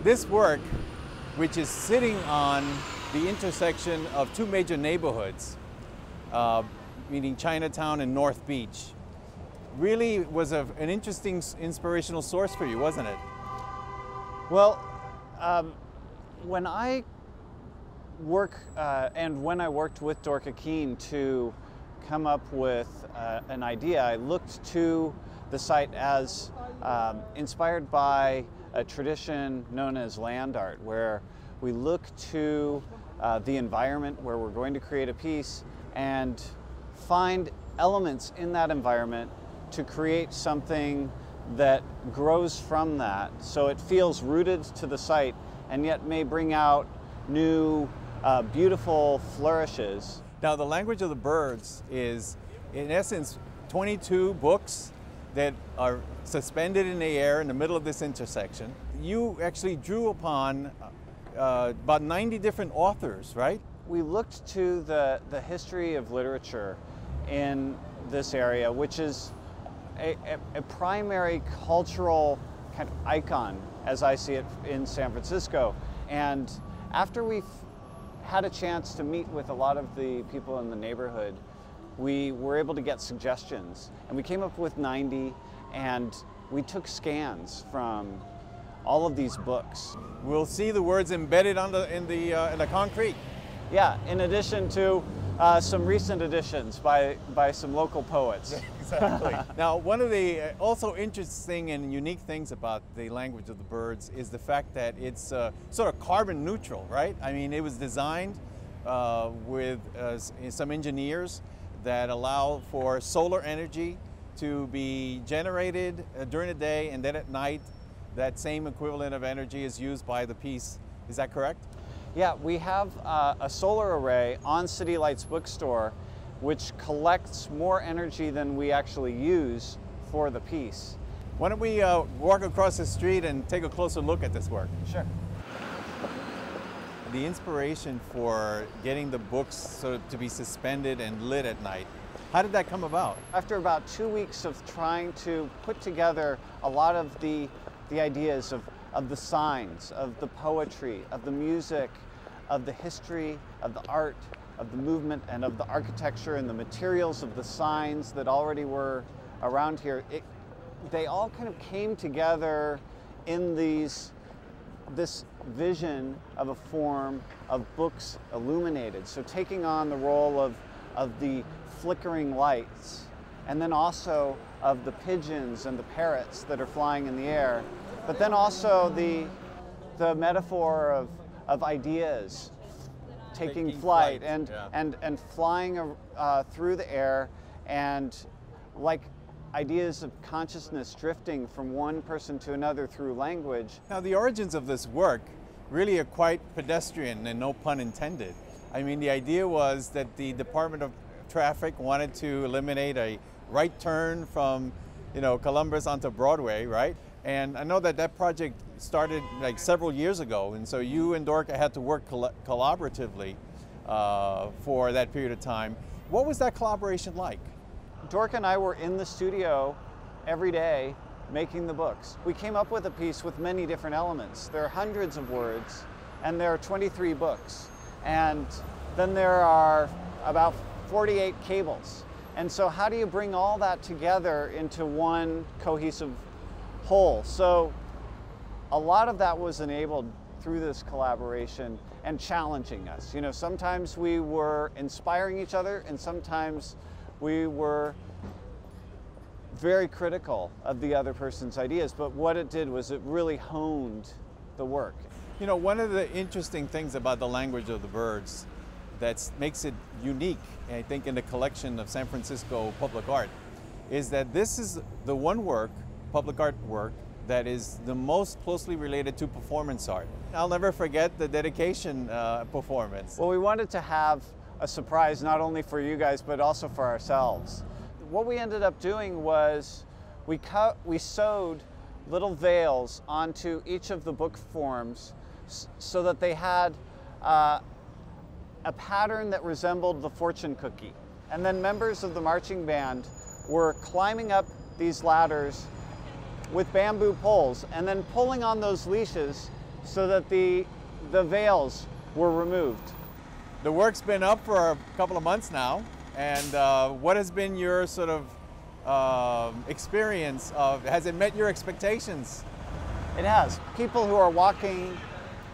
This work, which is sitting on the intersection of two major neighborhoods, meaning Chinatown and North Beach, really was an interesting inspirational source for you, wasn't it? Well, when I work when I worked with Dorka Keene to come up with an idea, I looked to the site as inspired by a tradition known as land art, where we look to the environment where we're going to create a piece and find elements in that environment to create something that grows from that, so it feels rooted to the site and yet may bring out new beautiful flourishes. Now, the language of the birds is, in essence, 22 books that are suspended in the air in the middle of this intersection. You actually drew upon about 90 different authors, right? We looked to the history of literature in this area, which is a primary cultural kind of icon, as I see it, in San Francisco. And after we've had a chance to meet with a lot of the people in the neighborhood, we were able to get suggestions. And we came up with 90, and we took scans from all of these books. We'll see the words embedded in the concrete. Yeah, in addition to some recent additions by some local poets. Exactly. Now, one of the also interesting and unique things about the language of the birds is the fact that it's sort of carbon neutral, right? I mean, it was designed with some engineers that allow for solar energy to be generated during the day, and then at night that same equivalent of energy is used by the piece. Is that correct? Yeah, we have a solar array on City Lights Bookstore which collects more energy than we actually use for the piece. Why don't we walk across the street and take a closer look at this work? Sure. The inspiration for getting the books sort of to be suspended and lit at night, how did that come about? After about 2 weeks of trying to put together a lot of the ideas of the signs, of the poetry, of the music, of the history, of the art, of the movement, and of the architecture and the materials of the signs that already were around here, they all kind of came together in this vision of a form of books illuminated. So taking on the role of the flickering lights, and then also of the pigeons and the parrots that are flying in the air, but then also the metaphor of ideas taking flight and flying through the air, and like ideas of consciousness drifting from one person to another through language. Now, the origins of this work really are quite pedestrian, and no pun intended. I mean, the idea was that the Department of Traffic wanted to eliminate a right turn from, Columbus onto Broadway, right? And I know that project started like several years ago, and so you and Dorka had to work collaboratively for that period of time. What was that collaboration like? Dorka and I were in the studio every day making the books. We came up with a piece with many different elements. There are hundreds of words, and there are 23 books. And then there are about 48 cables. And so how do you bring all that together into one cohesive whole? So a lot of that was enabled through this collaboration and challenging us. Sometimes we were inspiring each other, and sometimes we were very critical of the other person's ideas, but what it did was it really honed the work. One of the interesting things about the language of the birds that makes it unique, I think, in the collection of San Francisco public art, is that this is the one work, public art work, that is the most closely related to performance art. I'll never forget the dedication performance. Well, we wanted to have a surprise not only for you guys, but also for ourselves. What we ended up doing was we sewed little veils onto each of the book forms so that they had a pattern that resembled the fortune cookie. And then members of the marching band were climbing up these ladders with bamboo poles and then pulling on those leashes so that the veils were removed. The work's been up for a couple of months now, and what has been your sort of experience of, has it met your expectations? It has. People who are walking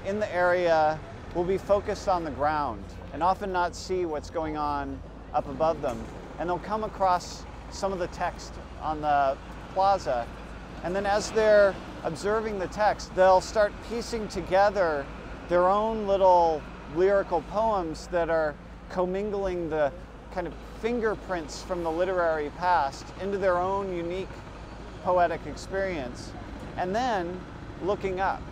in the area will be focused on the ground and often not see what's going on up above them. And they'll come across some of the text on the plaza, and then as they're observing the text, they'll start piecing together their own little lyrical poems that are commingling the kind of fingerprints from the literary past into their own unique poetic experience, and then looking up.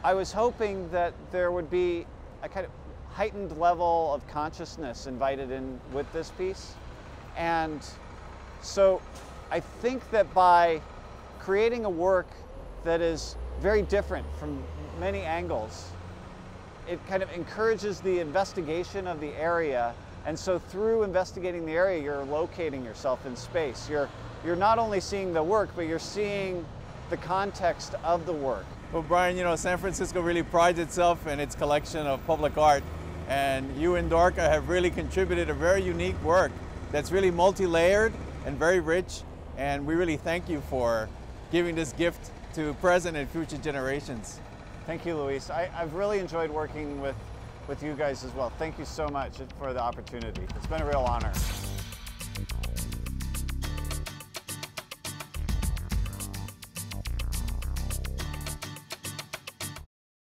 I was hoping that there would be a kind of heightened level of consciousness invited in with this piece. And so I think that by creating a work that is very different from many angles, it kind of encourages the investigation of the area. And so through investigating the area, you're locating yourself in space. You're not only seeing the work, but you're seeing the context of the work. Well, Brian, you know, San Francisco really prides itself in its collection of public art, and you and Dorca have really contributed a very unique work that's really multi-layered and very rich, and we really thank you for giving this gift to present and future generations. Thank you, Luis. I've really enjoyed working with you guys as well. Thank you so much for the opportunity. It's been a real honor.